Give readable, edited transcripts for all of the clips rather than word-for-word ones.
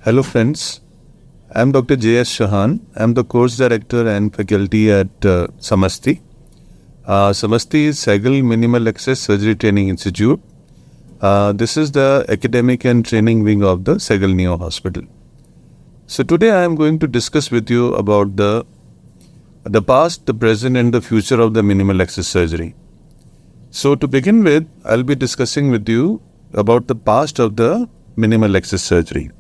Hello friends, I am Dr. J.S. Shahan. I am the course director and faculty at Samasti. Samasti is Sehgal Minimal Access Surgery Training Institute. This is the academic and training wing of the Sehgal Neo Hospital. So today I am going to discuss with you about the past, the present and the future of the minimal access surgery. So to begin with, I'll be discussing with you about the past of the minimal access surgery.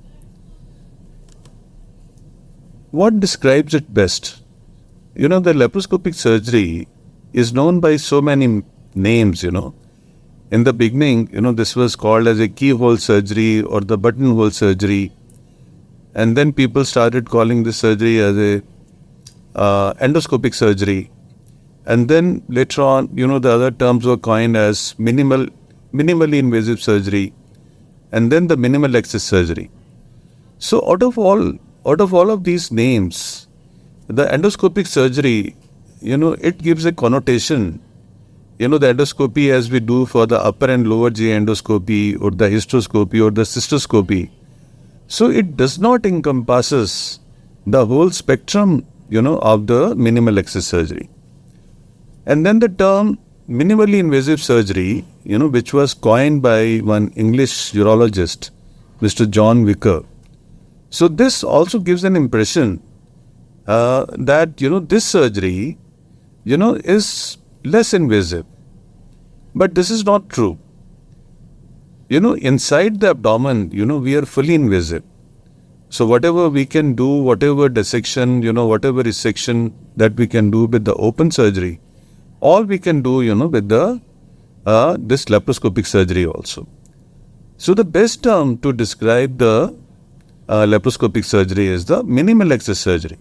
What describes it best? The laparoscopic surgery is known by so many names, In the beginning, this was called as a keyhole surgery or the buttonhole surgery. And then people started calling this surgery as a endoscopic surgery. And then later on, the other terms were coined as minimally invasive surgery, and then the minimal access surgery. So out of all of these names, the endoscopic surgery, it gives a connotation. The endoscopy as we do for the upper and lower GI endoscopy or the hysteroscopy or the cystoscopy. So it does not encompasses the whole spectrum, of the minimal access surgery. And then the term minimally invasive surgery, which was coined by one English urologist, Mr. John Wicker. So this also gives an impression that, this surgery, is less invasive. But this is not true. Inside the abdomen, we are fully invasive. So whatever we can do, whatever dissection, whatever resection that we can do with the open surgery, all we can do, with the this laparoscopic surgery also. So the best term to describe the laparoscopic surgery is the minimal access surgery.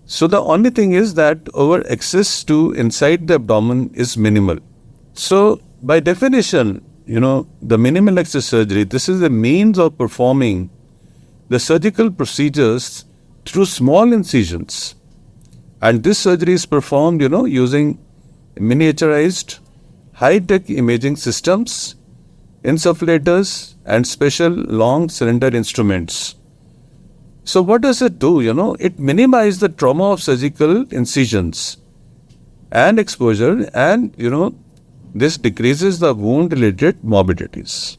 So the only thing is that our access to inside the abdomen is minimal. So by definition, the minimal access surgery, this is a means of performing the surgical procedures through small incisions. And this surgery is performed, using miniaturized high-tech imaging systems, insufflators, and special long cylinder instruments. So what does it do? It minimizes the trauma of surgical incisions and exposure, and, this decreases the wound-related morbidities.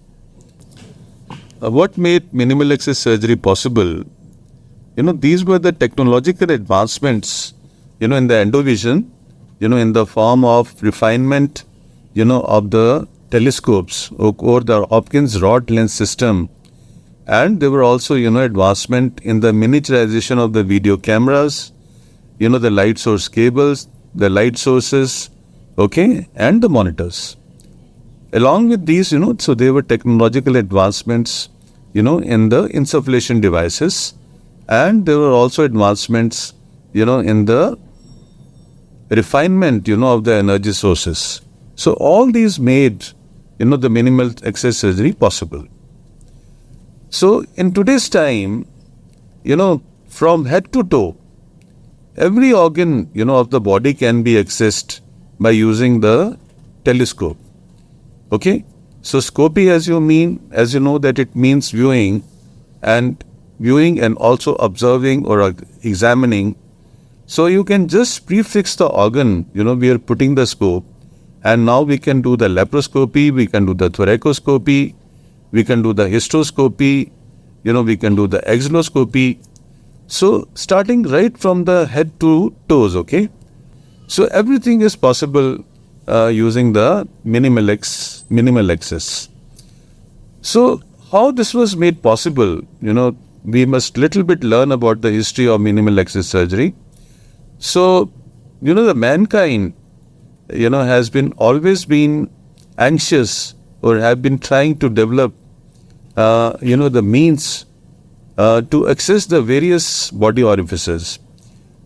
What made minimal access surgery possible? These were the technological advancements, in the endovision, in the form of refinement, of the telescopes or the Hopkins rod lens system. And there were also, advancement in the miniaturization of the video cameras, the light source cables, the light sources, and the monitors. Along with these, so there were technological advancements, in the insufflation devices, and there were also advancements, in the refinement, of the energy sources. So all these made, the minimal access surgery possible. So in today's time, from head to toe, every organ, of the body can be accessed by using the telescope. So scopy, as you know that it means viewing and also observing or examining. So you can just prefix the organ, we are putting the scope, and now we can do the laparoscopy, we can do the thoracoscopy, we can do the hysteroscopy, we can do the axilloscopy. So starting right from the head to toes, So everything is possible using the minimal access. So how this was made possible, we must little bit learn about the history of minimal access surgery. So, the mankind, has always been anxious or have been trying to develop, the means to access the various body orifices.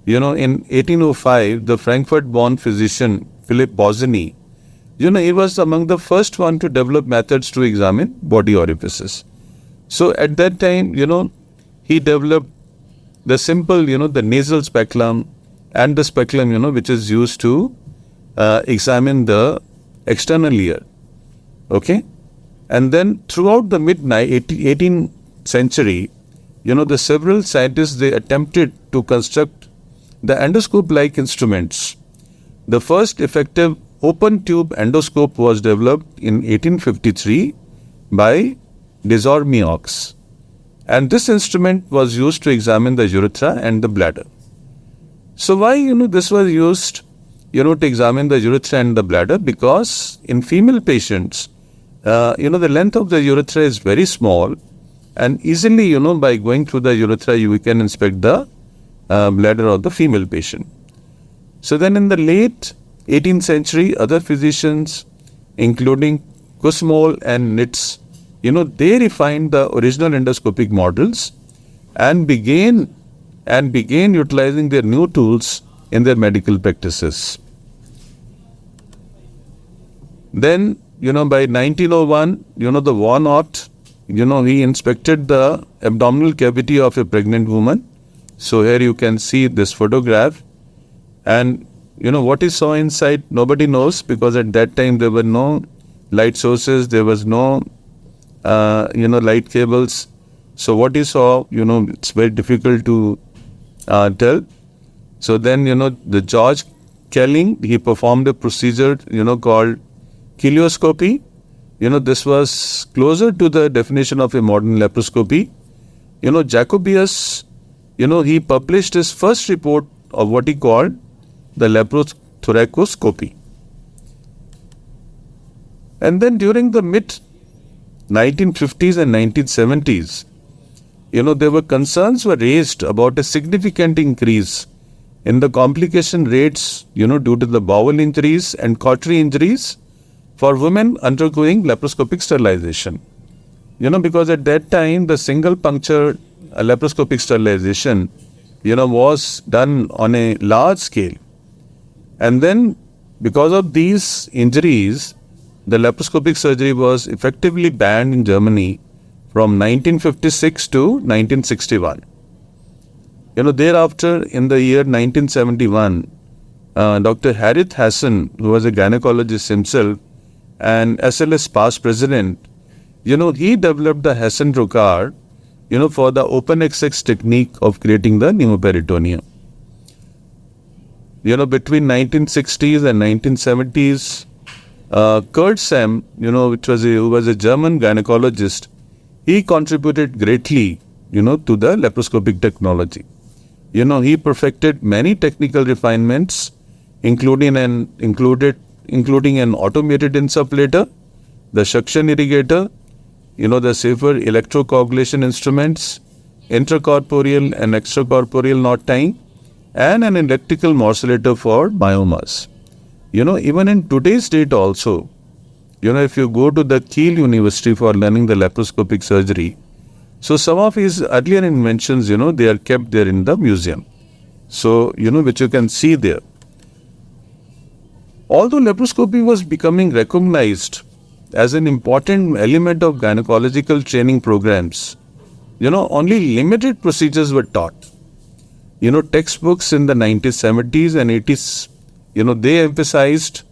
In 1805, the Frankfurt-born physician Philip Bozzini, he was among the first one to develop methods to examine body orifices. So at that time, he developed the simple, the nasal speculum and the speculum, which is used to examine the external ear. And then throughout the mid-18th century, the several scientists, they attempted to construct the endoscope-like instruments. The first effective open-tube endoscope was developed in 1853 by Desormeaux, and this instrument was used to examine the urethra and the bladder. So why, this was used, to examine the urethra and the bladder? Because in female patients, the length of the urethra is very small, and easily, by going through the urethra, you can inspect the bladder of the female patient. So then in the late 18th century, other physicians, including Kussmaul and Nitz, they refined the original endoscopic models and began utilizing their new tools in their medical practices. Then, by 1901, the Von Ott, he inspected the abdominal cavity of a pregnant woman. So here you can see this photograph, and what he saw inside, nobody knows, because at that time there were no light sources, there was no light cables. So what he saw, it's very difficult to tell. So then, the George Kelling, he performed a procedure, called chilioscopy. This was closer to the definition of a modern laparoscopy. Jacobius, he published his first report of what he called the laparothoracoscopy. And then during the mid-1950s and 1970s, there were concerns were raised about a significant increase in the complication rates, due to the bowel injuries and cautery injuries for women undergoing laparoscopic sterilization. Because at that time, the single puncture laparoscopic sterilization, was done on a large scale. And then, because of these injuries, the laparoscopic surgery was effectively banned in Germany from 1956 to 1961. Thereafter, in the year 1971, Dr. Harith Hassan, who was a gynecologist himself and SLS past president, he developed the Hassan-Rocard, for the open XX technique of creating the pneumoperitoneum. Between 1960s and 1970s, Kurt Sam, who was a German gynecologist, he contributed greatly, to the laparoscopic technology. He perfected many technical refinements, including an automated insufflator, the suction irrigator, the safer electrocoagulation instruments, intracorporeal and extracorporeal knot tying, and an electrical morcellator for myomas. Even in today's date also, if you go to the Kiel University for learning the laparoscopic surgery, so some of his earlier inventions, they are kept there in the museum. So, which you can see there. Although laparoscopy was becoming recognized as an important element of gynecological training programs, only limited procedures were taught. Textbooks in the 1970s and 80s, they emphasized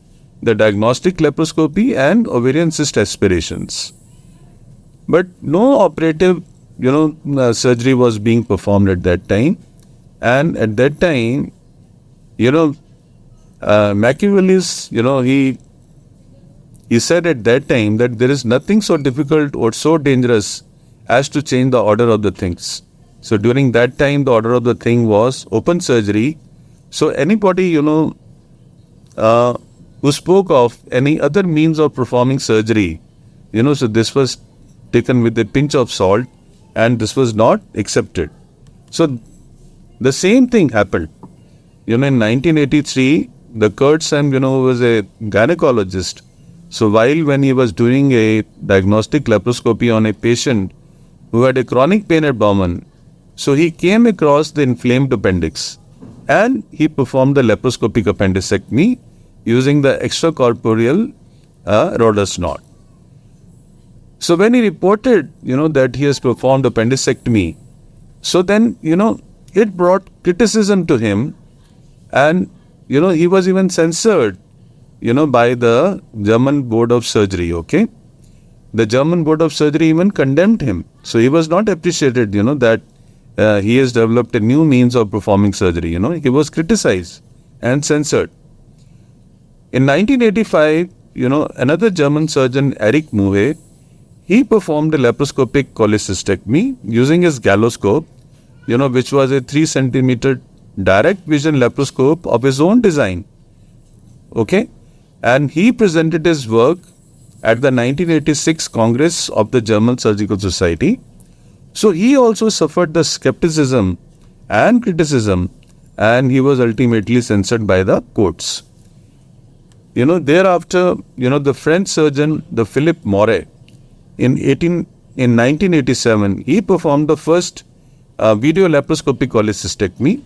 the diagnostic laparoscopy and ovarian cyst aspirations. But no operative, surgery was being performed at that time. And at that time, Machiavellis, he said at that time that there is nothing so difficult or so dangerous as to change the order of the things. So during that time, the order of the thing was open surgery. So anybody, who spoke of any other means of performing surgery, so this was taken with a pinch of salt and this was not accepted. So the same thing happened. In 1983, the Kurt Sam, was a gynecologist. So when he was doing a diagnostic laparoscopy on a patient who had a chronic pain abdomen, so he came across the inflamed appendix and he performed the laparoscopic appendicectomy using the extracorporeal Rodder's knot. So when he reported, that he has performed appendicectomy, so then, it brought criticism to him, and, he was even censored, by the German Board of Surgery, The German Board of Surgery even condemned him. So he was not appreciated, that he has developed a new means of performing surgery. He was criticized and censored. In 1985, another German surgeon, Erich Muhe, he performed a laparoscopic cholecystectomy using his galloscope, which was a 3 centimeter direct vision laparoscope of his own design. Okay? And he presented his work at the 1986 Congress of the German Surgical Society. So he also suffered the skepticism and criticism, and he was ultimately censored by the courts. Thereafter, the French surgeon, the Philippe Moret, in 1987, he performed the first video laparoscopic cholecystectomy,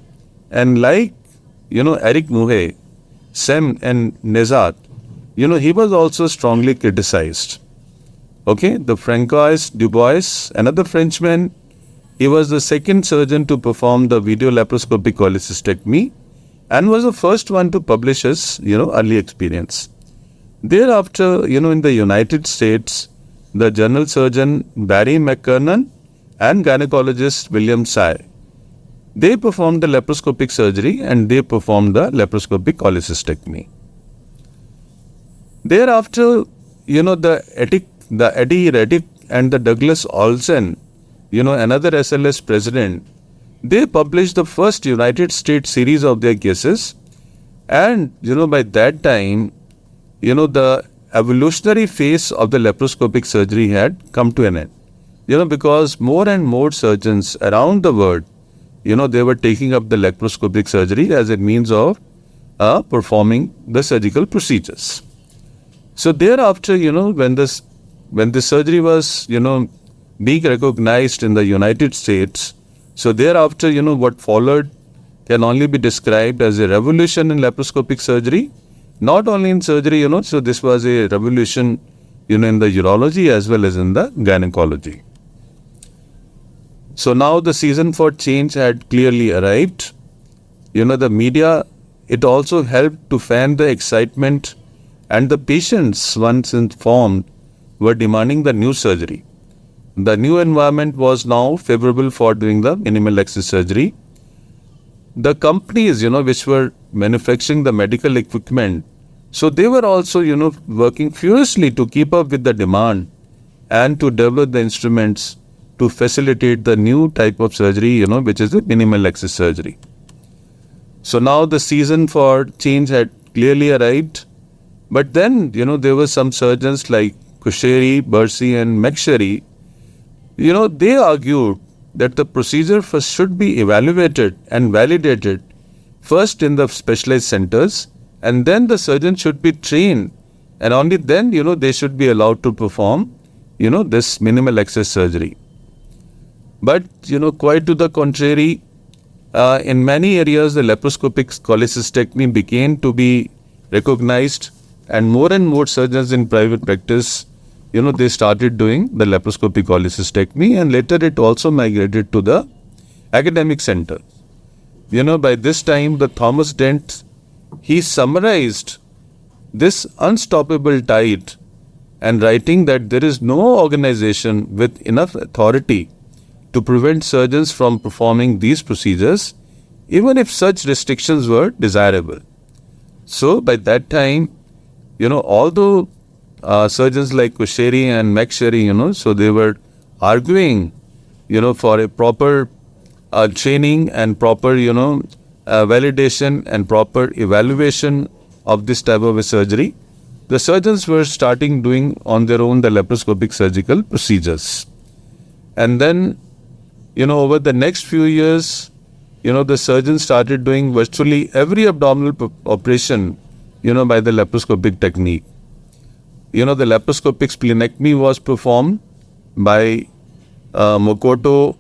and like, Erich Muhe, Sem and Nezat, he was also strongly criticized. Okay, the Francois Dubois, another Frenchman, he was the second surgeon to perform the video laparoscopic cholecystectomy and was the first one to publish his, early experience. Thereafter, in the United States, the general surgeon Barry McKernan and gynecologist William Tsai, they performed the laparoscopic surgery and they performed the laparoscopic cholecystectomy. Thereafter, the Eddie Reddick and the Douglas Olsen, another SLS president, they published the first United States series of their cases. And, by that time, the evolutionary phase of the laparoscopic surgery had come to an end. Because more and more surgeons around the world, they were taking up the laparoscopic surgery as a means of performing the surgical procedures. So thereafter, when the surgery was, being recognized in the United States, so thereafter, what followed can only be described as a revolution in laparoscopic surgery. Not only in surgery, so this was a revolution, in the urology as well as in the gynecology. So now the season for change had clearly arrived. The media, it also helped to fan the excitement, and the patients, once informed, were demanding the new surgery. The new environment was now favorable for doing the minimal access surgery. The companies, which were manufacturing the medical equipment, so they were also, working furiously to keep up with the demand and to develop the instruments to facilitate the new type of surgery, which is the minimal access surgery. So now the season for change had clearly arrived. But then, there were some surgeons like Kusheri, Bursey and McSherry, they argued that the procedure first should be evaluated and validated first in the specialized centers, and then the surgeon should be trained, and only then, they should be allowed to perform, this minimal access surgery. But, quite to the contrary, in many areas, the laparoscopic cholecystectomy began to be recognized, and more surgeons in private practice, they started doing the laparoscopic cholecystectomy, and later it also migrated to the academic center. By this time, the Thomas Dent, he summarized this unstoppable tide and writing that there is no organization with enough authority to prevent surgeons from performing these procedures, even if such restrictions were desirable. So by that time, although surgeons like Kusheri and McSherry, so they were arguing, for a proper training and proper, validation and proper evaluation of this type of a surgery, the surgeons were starting doing on their own the laparoscopic surgical procedures. And then, over the next few years, the surgeons started doing virtually every abdominal operation, by the laparoscopic technique. The laparoscopic splenectomy was performed by Makoto